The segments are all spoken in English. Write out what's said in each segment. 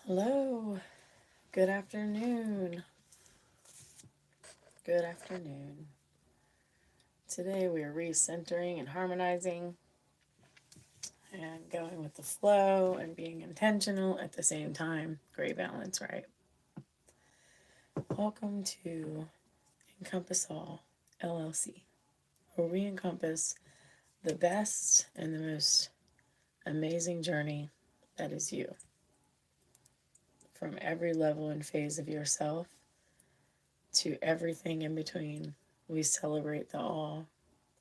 Hello, good afternoon. Good afternoon. Today we are recentering and harmonizing and going with the flow and being intentional at the same time. Great balance, right? Welcome to Encompass Awe LLC, where we encompass the best and the most amazing journey that is you. From every level and phase of yourself to everything in between, we celebrate the awe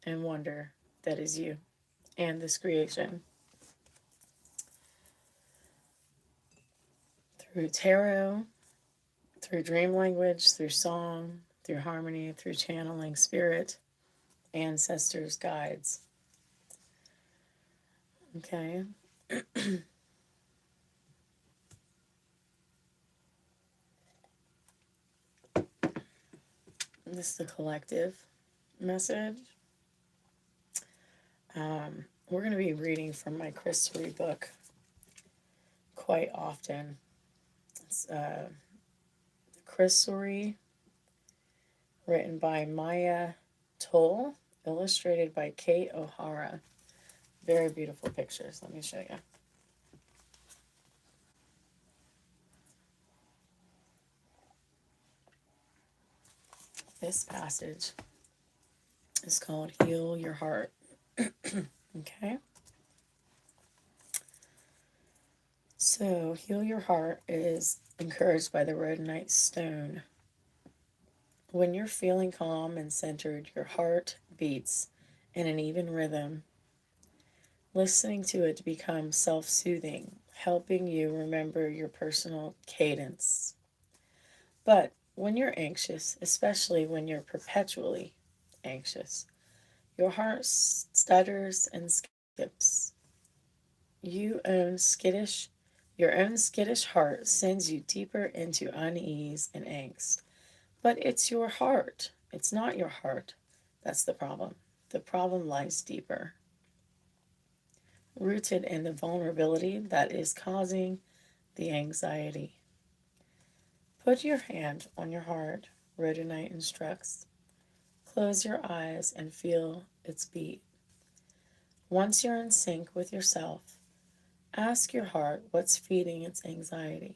and wonder that is you and this creation. Through tarot, through dream language, through song, through harmony, through channeling spirit, ancestors, guides. Okay. This is the collective message. We're going to be reading from my Christory book quite often. It's Christory, written by Maya Toll, illustrated by Kate O'Hara. Very beautiful pictures. Let me show you. This passage is called Heal Your Heart. Okay? So, Heal Your Heart is encouraged by the rhodonite stone. When you're feeling calm and centered, your heart beats in an even rhythm. Listening to it becomes self soothing, helping you remember your personal cadence. But when you're anxious, especially when you're perpetually anxious, your heart stutters and skips. Your own skittish heart sends you deeper into unease and angst. But it's your heart. It's not your heart. That's the problem. The problem lies deeper, rooted in the vulnerability that is causing the anxiety. Put your hand on your heart, Rhodonite instructs. Close your eyes and feel its beat. Once you're in sync with yourself, ask your heart what's feeding its anxiety.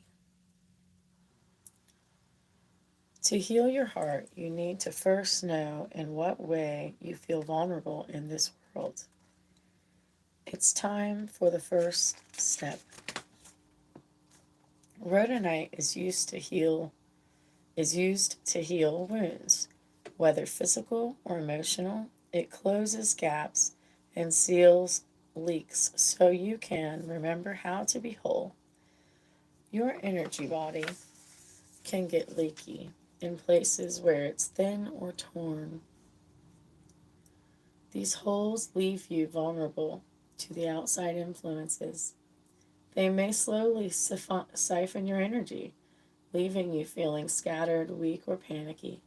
To heal your heart, you need to first know in what way you feel vulnerable in this world. It's time for the first step. Rhodonite is used to heal wounds, whether physical or emotional. It closes gaps and seals leaks so you can remember how to be whole. Your energy body can get leaky in places where it's thin or torn. These holes leave you vulnerable to the outside influences. They may slowly siphon your energy, leaving you feeling scattered, weak, or panicky.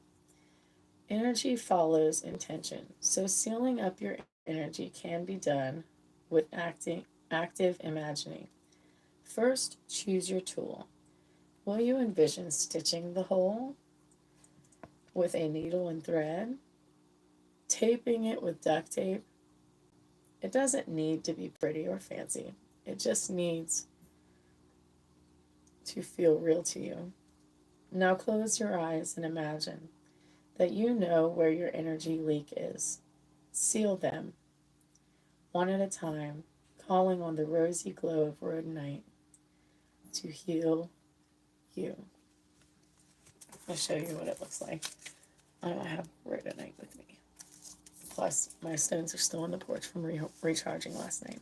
Energy follows intention, so sealing up your energy can be done with active imagining. First, choose your tool. Will you envision stitching the hole with a needle and thread, taping it with duct tape? It doesn't need to be pretty or fancy. It just needs to feel real to you. Now close your eyes and imagine that you know where your energy leak is. Seal them, one at a time, calling on the rosy glow of rhodonite to heal you. I'll show you what it looks like. I don't have rhodonite with me. Plus, my stones are still on the porch from recharging last night.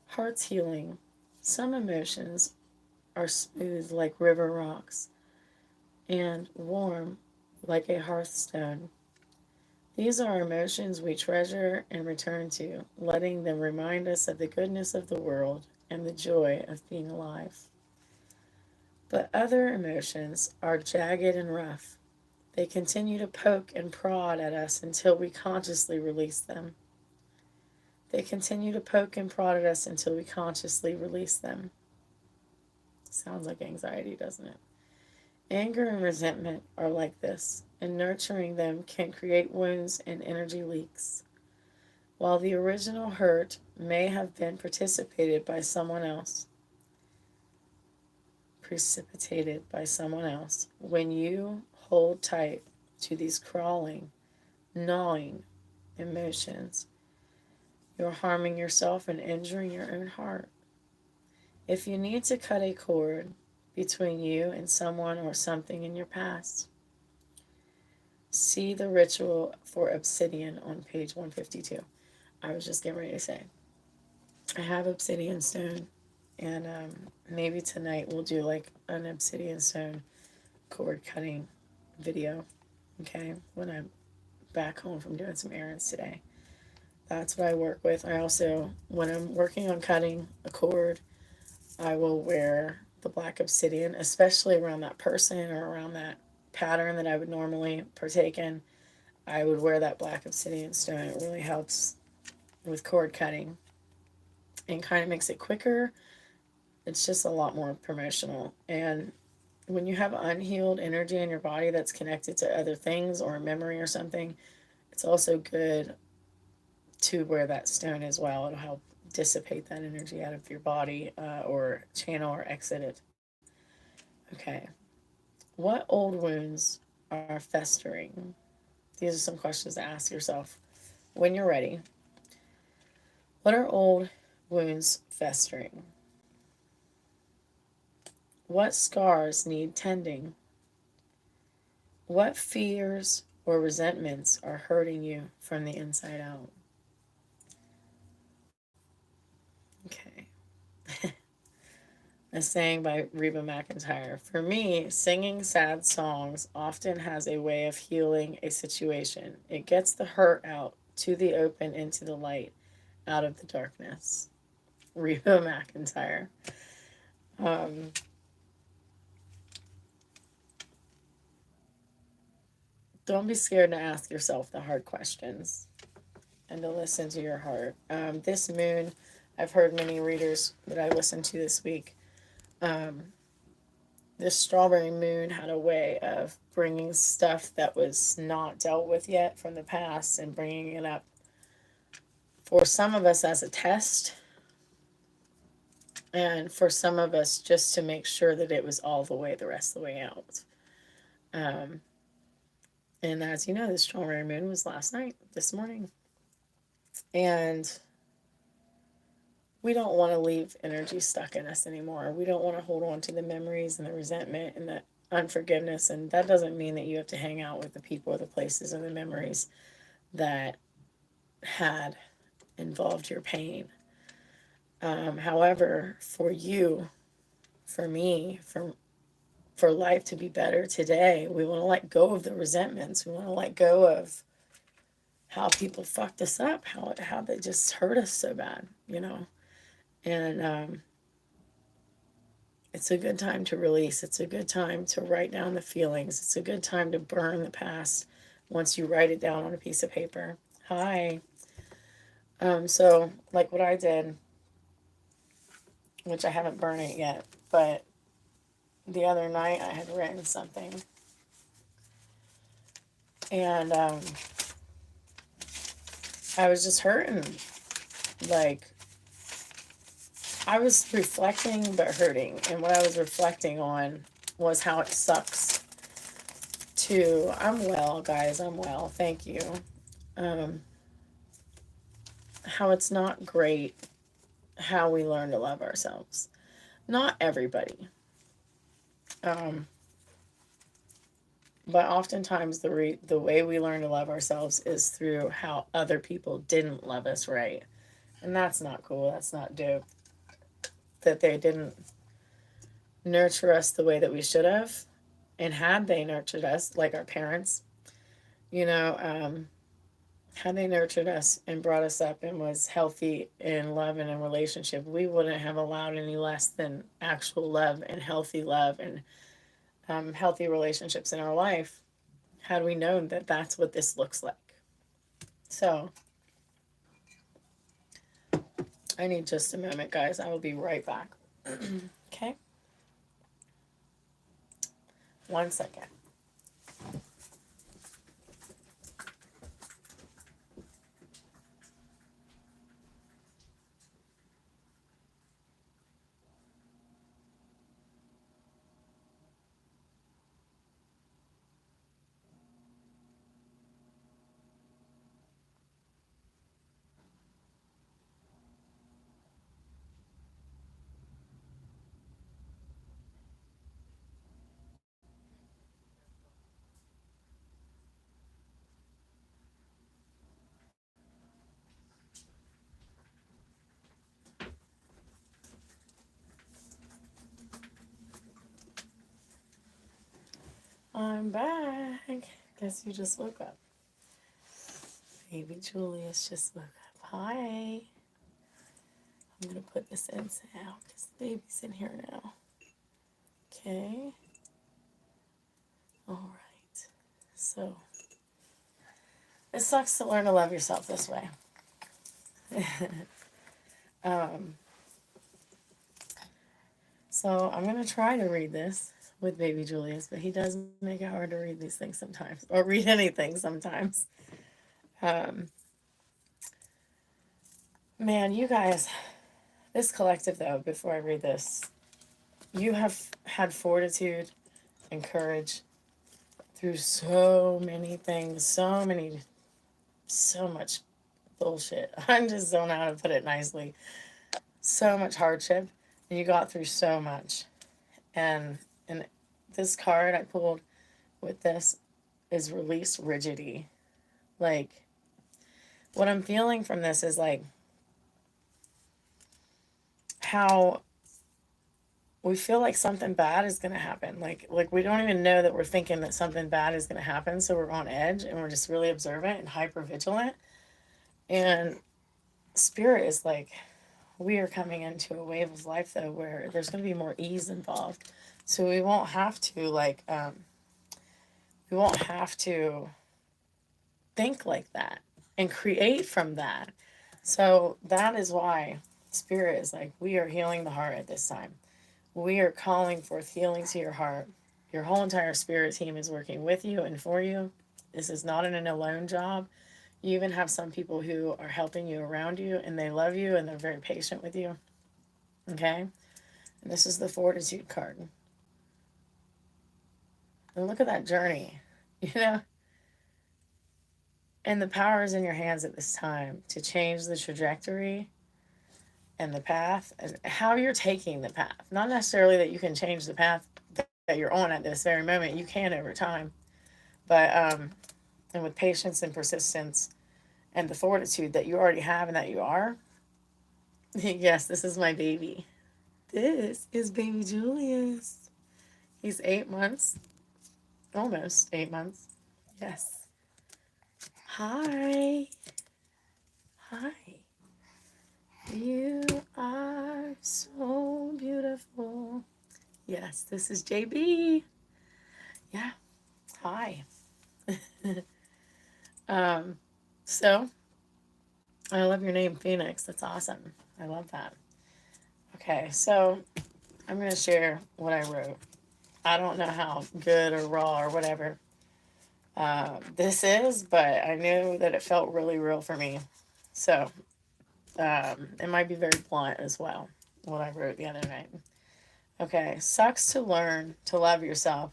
Heart's healing. Some emotions are smooth like river rocks and warm like a hearthstone. These are emotions we treasure and return to, letting them remind us of the goodness of the world and the joy of being alive. But other emotions are jagged and rough. They continue to poke and prod at us until we consciously release them. Sounds like anxiety, doesn't it? Anger and resentment are like this, and nurturing them can create wounds and energy leaks. While the original hurt may have been precipitated by someone else, when you hold tight to these crawling, gnawing emotions, you're harming yourself and injuring your own heart. If you need to cut a cord between you and someone or something in your past, see the ritual for obsidian on page 152. I was just getting ready to say, I have obsidian stone, and maybe tonight we'll do like an obsidian stone cord cutting video, okay, when I'm back home from doing some errands today. That's what I work with. I also, when I'm working on cutting a cord, I will wear the black obsidian, especially around that person or around that pattern that I would normally partake in. I would wear that black obsidian stone. It really helps with cord cutting and kind of makes it quicker. It's just a lot more promotional. And when you have unhealed energy in your body that's connected to other things or a memory or something, it's also good to wear that stone as well. It'll help dissipate that energy out of your body, or channel or exit it. Okay. What old wounds are festering? These are some questions to ask yourself when you're ready. What are old wounds festering? What scars need tending? What fears or resentments are hurting you from the inside out? Okay. A saying by Reba McEntire. For me, singing sad songs often has a way of healing a situation. It gets the hurt out to the open, into the light, out of the darkness. Reba McEntire. Um, don't be scared to ask yourself the hard questions and to listen to your heart. This moon, I've heard many readers that I listened to this week. This strawberry moon had a way of bringing stuff that was not dealt with yet from the past and bringing it up for some of us as a test, and for some of us just to make sure that it was all the way the rest of the way out. Um, and as you know, the strawberry moon was last night, this morning. And we don't want to leave energy stuck in us anymore. We don't want to hold on to the memories and the resentment and the unforgiveness. And that doesn't mean that you have to hang out with the people or the places or the memories that had involved your pain. However, for you, for me, for life to be better today, we want to let go of the resentments. We want to let go of how people fucked us up, how they just hurt us so bad, you know. And it's a good time to release. It's a good time to write down the feelings. It's a good time to burn the past once you write it down on a piece of paper. Hi. So like what I did, which I haven't burned it yet, but the other night I had written something, and I was just hurting. Like, I was reflecting but hurting, and what I was reflecting on was how it sucks to, I'm well, guys, I'm well, thank you. How it's not great how we learn to love ourselves. Not everybody. But oftentimes the way we learn to love ourselves is through how other people didn't love us right. And that's not cool. That's not dope. That they didn't nurture us the way that we should have. And had they nurtured us, like our parents, you know, had they nurtured us and brought us up and was healthy in love and in relationship, we wouldn't have allowed any less than actual love and healthy relationships in our life had we known that that's what this looks like. So, I need just a moment, guys. I will be right back. Okay? 1 second. I'm back. Guess you just woke up. Baby Julius just woke up. Hi. I'm going to put this incense out because the baby's in here now. Okay. All right. So, it sucks to learn to love yourself this way. So, I'm going to try to read this with baby Julius, but he does make it hard to read these things sometimes, or read anything sometimes. Man, you guys, this collective though, before I read this, you have had fortitude and courage through so many things, so much bullshit. I just don't know how to put it nicely. So much hardship, and you got through so much. And this card I pulled with this is release rigidity. Like, what I'm feeling from this is like how we feel like something bad is going to happen. Like we don't even know that we're thinking that something bad is going to happen. So we're on edge and we're just really observant and hyper vigilant. And spirit is like, we are coming into a wave of life though, where there's going to be more ease involved. So we won't have to think like that and create from that. So that is why spirit is like, we are healing the heart at this time. We are calling forth healing to your heart. Your whole entire spirit team is working with you and for you. This is not an alone job. You even have some people who are helping you around you, and they love you and they're very patient with you. Okay? And this is the fortitude card. And look at that journey, you know? And the power is in your hands at this time to change the trajectory and the path and how you're taking the path. Not necessarily that you can change the path that you're on at this very moment. You can over time. But, and with patience and persistence and the fortitude that you already have and that you are. Yes, this is my baby. This is baby Julius. He's 8 months. Almost 8 months. Yes. Hi. Hi. You are so beautiful. Yes, this is JB. Yeah. Hi. So I love your name, Phoenix. That's awesome. I love that. Okay, so I'm going to share what I wrote. I don't know how good or raw or whatever this is, but I knew that it felt really real for me. So it might be very blunt as well, what I wrote the other night. Okay, sucks to learn to love yourself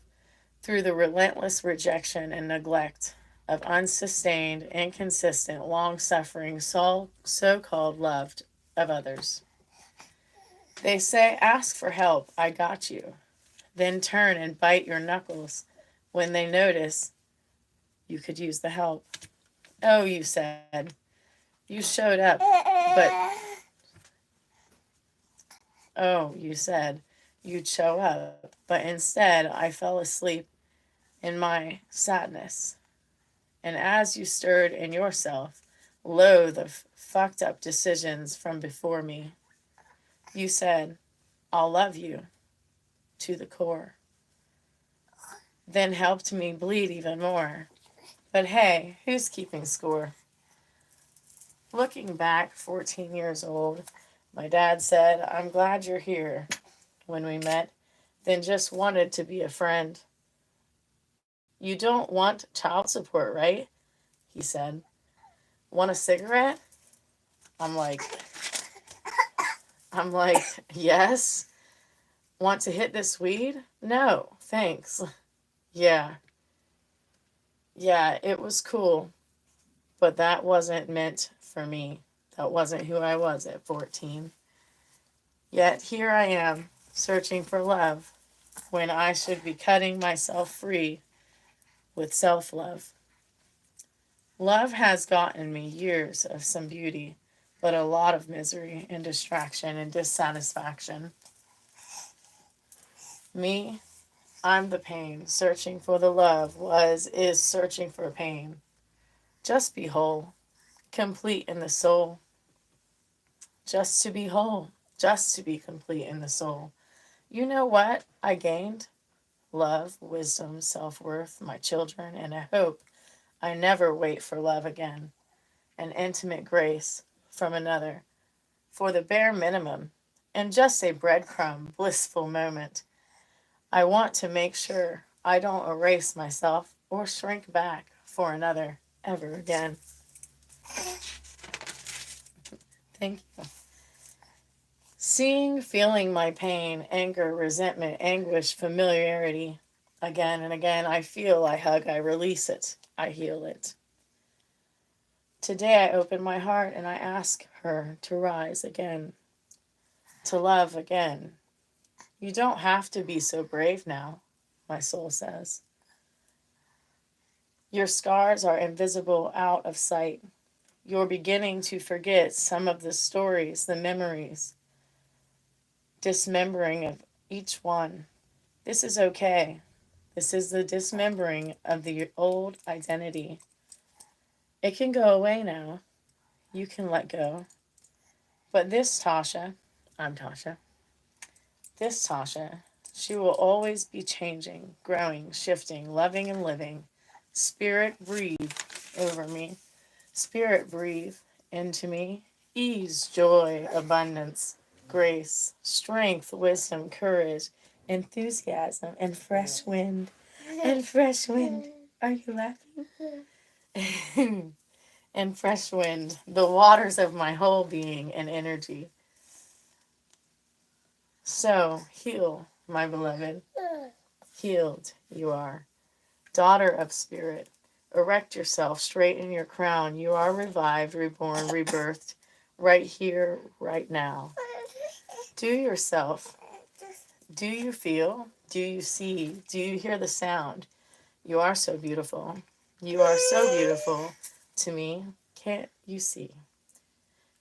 through the relentless rejection and neglect of unsustained, inconsistent, long-suffering, so-called loved of others. They say, ask for help, I got you. Then turn and bite your knuckles when they notice you could use the help. Oh, you said. You showed up, but... Oh, you said you'd show up, but instead I fell asleep in my sadness. And as you stirred in yourself, lo, the fucked up decisions from before me, you said, I'll love you to the core. Then helped me bleed even more. But hey, who's keeping score? Looking back, 14 years old, my dad said, I'm glad you're here when we met, then just wanted to be a friend. You don't want child support, right? He said. Want a cigarette? I'm like, I'm like, yes. Want to hit this weed? No, thanks. Yeah, yeah, it was cool, but that wasn't meant for me. That wasn't who I was at 14. Yet here I am, searching for love, when I should be cutting myself free with self love. Love has gotten me years of some beauty, but a lot of misery and distraction and dissatisfaction. Me, I'm the pain, searching for the love, is searching for pain. Just be whole, complete in the soul. Just to be whole, just to be complete in the soul. You know what I gained? Love, wisdom, self worth, my children, and a hope I never wait for love again. An intimate grace from another for the bare minimum and just a breadcrumb, blissful moment. I want to make sure I don't erase myself or shrink back for another ever again. Thank you. Seeing, feeling my pain, anger, resentment, anguish, familiarity, again and again, I feel, I hug, I release it, I heal it. Today I open my heart and I ask her to rise again, to love again. You don't have to be so brave now, my soul says. Your scars are invisible, out of sight. You're beginning to forget some of the stories, the memories, dismembering of each one. This is okay. This is the dismembering of the old identity. It can go away now. You can let go. But this Tasha, I'm Tasha, this Tasha, she will always be changing, growing, shifting, loving, and living. Spirit, breathe over me. Spirit, breathe into me. Ease, joy, abundance, grace, strength, wisdom, courage, enthusiasm, and fresh wind. And fresh wind. Are you laughing? And fresh wind, the waters of my whole being and energy. So, heal, my beloved. Healed you are. Daughter of spirit, erect yourself, straighten your crown. You are revived, reborn, rebirthed, right here, right now. Do yourself. Do you feel? Do you see? Do you hear the sound? You are so beautiful. You are so beautiful to me. Can't you see?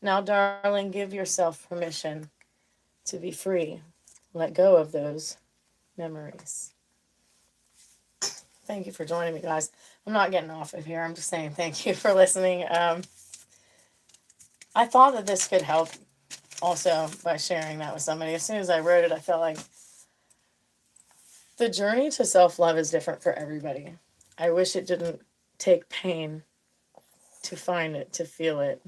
Now, darling, give yourself permission to be free. Let go of those memories. Thank you for joining me, guys. I'm not getting off of here. I'm just saying thank you for listening. I thought that this could help also by sharing that with somebody. As soon as I wrote it, I felt like the journey to self-love is different for everybody. I wish it didn't take pain to find it, to feel it,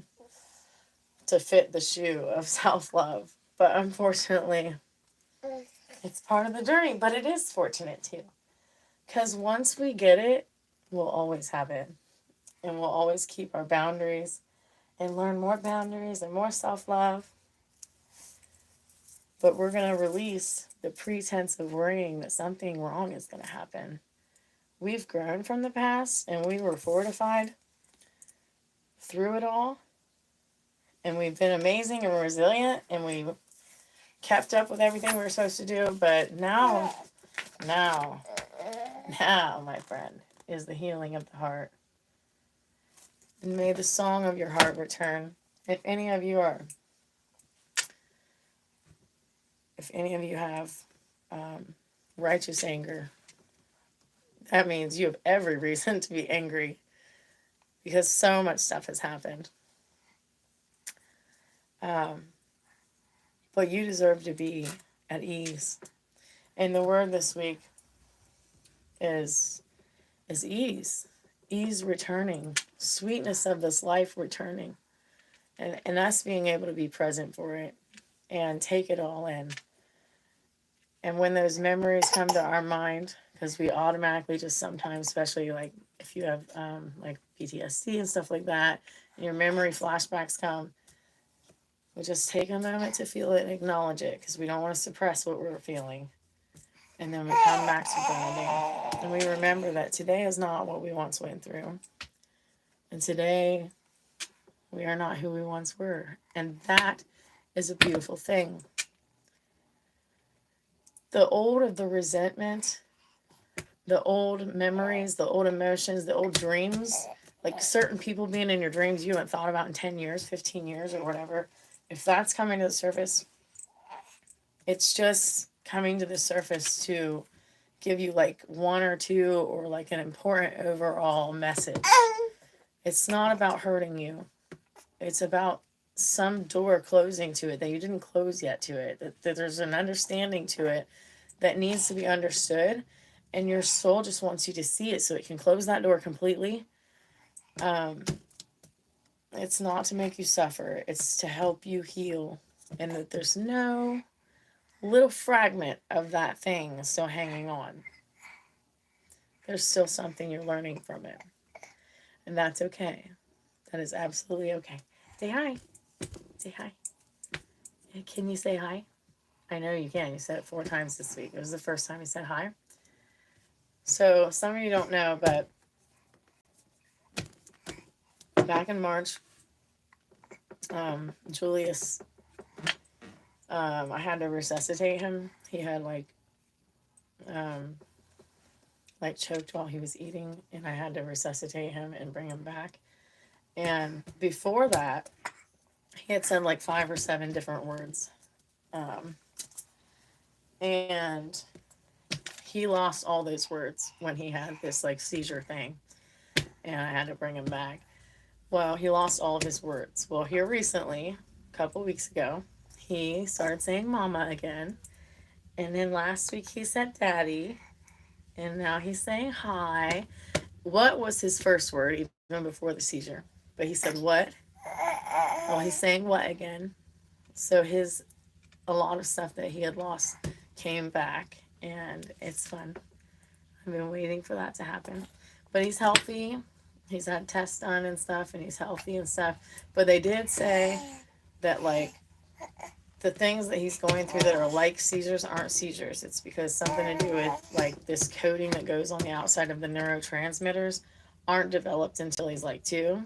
to fit the shoe of self-love. But unfortunately, it's part of the journey. But it is fortunate too. Because once we get it, we'll always have it. And we'll always keep our boundaries and learn more boundaries and more self-love. But we're going to release the pretense of worrying that something wrong is going to happen. We've grown from the past and we were fortified through it all. And we've been amazing and resilient and we kept up with everything we were supposed to do. But now, my friend, is the healing of the heart. And may the song of your heart return. If any of you have righteous anger, that means you have every reason to be angry because so much stuff has happened. But you deserve to be at ease. And the word this week is ease. Ease returning. Sweetness of this life returning. And us being able to be present for it and take it all in. And when those memories come to our mind, because we automatically just sometimes, especially like if you have like PTSD and stuff like that, and your memory flashbacks come, we just take a moment to feel it and acknowledge it because we don't want to suppress what we're feeling. And then we come back to grounding. And we remember that today is not what we once went through. And today we are not who we once were. And that is a beautiful thing. The old of the resentment, the old memories, the old emotions, the old dreams, like certain people being in your dreams you haven't thought about in 10 years, 15 years, or whatever, if that's coming to the surface, it's just coming to the surface to give you like one or two or like an important overall message. It's not about hurting you. It's about some door closing to it that you didn't close yet to it. That there's an understanding to it that needs to be understood. And your soul just wants you to see it so it can close that door completely. It's not to make you suffer. It's to help you heal. And that there's no little fragment of that thing still hanging on. There's still something you're learning from it. And that's okay. That is absolutely okay. Say hi. Say hi. Can you say hi? I know you can. You said it 4 times this week. It was the first time you said hi. So some of you don't know, but back in March, Julius, I had to resuscitate him. He had like choked while he was eating, and I had to resuscitate him and bring him back. And before that, he had said like 5 or 7 different words. And he lost all those words when he had this like seizure thing, and I had to bring him back. Well, he lost all of his words. Well, here recently, a couple weeks ago, he started saying mama again. And then last week he said daddy. And now he's saying hi. What was his first word, even before the seizure? But he said what? Well, he's saying what again. So a lot of stuff that he had lost came back, and it's fun. I've been waiting for that to happen. But he's healthy. He's had tests done and stuff, and he's healthy and stuff. But they did say that, like, the things that he's going through that are like seizures aren't seizures. It's because something to do with, like, this coating that goes on the outside of the neurotransmitters aren't developed until he's, like, 2.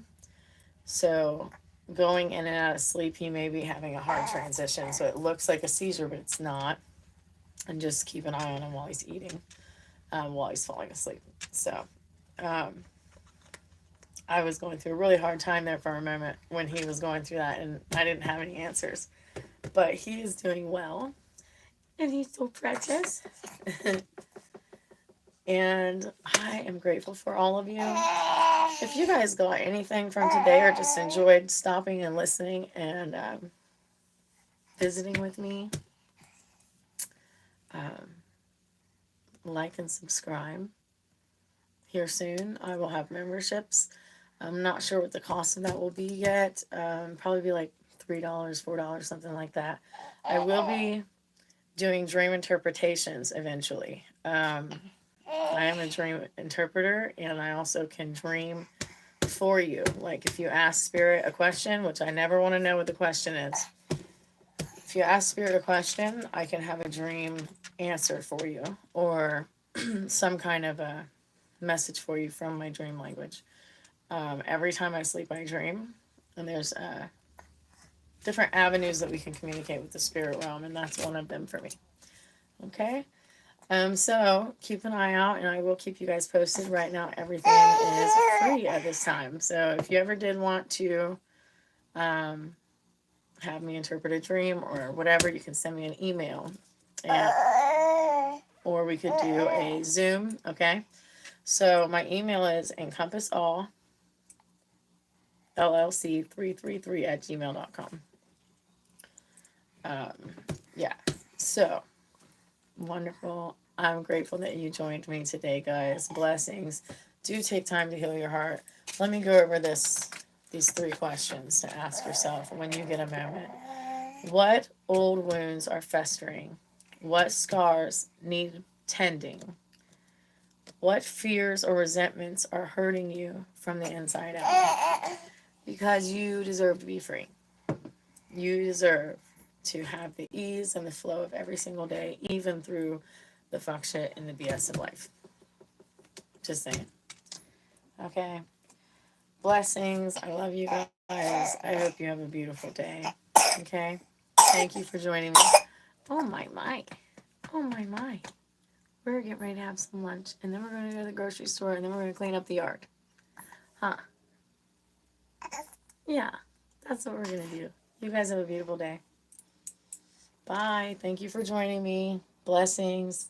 So going in and out of sleep, he may be having a hard transition. So it looks like a seizure, but it's not. And just keep an eye on him while he's eating, while he's falling asleep. So I was going through a really hard time there for a moment when he was going through that, and I didn't have any answers. But he is doing well, and he's so precious. And I am grateful for all of you. If you guys got anything from today or just enjoyed stopping and listening and visiting with me, like and subscribe. Here soon, I will have memberships. I'm not sure what the cost of that will be yet. Probably be like $3, $4, something like that. I will be doing dream interpretations eventually. I am a dream interpreter, and I also can dream for you. Like if you ask Spirit a question, which I never want to know what the question is. If you ask Spirit a question, I can have a dream answer for you, or some kind of a message for you from my dream language. Every time I sleep, I dream, and there's different avenues that we can communicate with the spirit realm, and that's one of them for me. Okay? So keep an eye out, and I will keep you guys posted. Right now, everything is free at this time. So if you ever did want to have me interpret a dream or whatever, you can send me an email, or we could do a Zoom. Okay? So my email is Encompass Awe LLC 333 at gmail.com. Yeah. So wonderful. I'm grateful that you joined me today, guys. Blessings. Do take time to heal your heart. Let me go over these 3 questions to ask yourself when you get a moment. What old wounds are festering? What scars need tending? What fears or resentments are hurting you from the inside out? Because you deserve to be free. You deserve to have the ease and the flow of every single day, even through the fuck shit and the BS of life. Just saying. Okay. Blessings. I love you guys. I hope you have a beautiful day. Okay. Thank you for joining me. Oh my. Oh my. We're getting ready to have some lunch, and then we're going to go to the grocery store, and then we're going to clean up the yard. Huh? Yeah. That's what we're going to do. You guys have a beautiful day. Bye. Thank you for joining me. Blessings.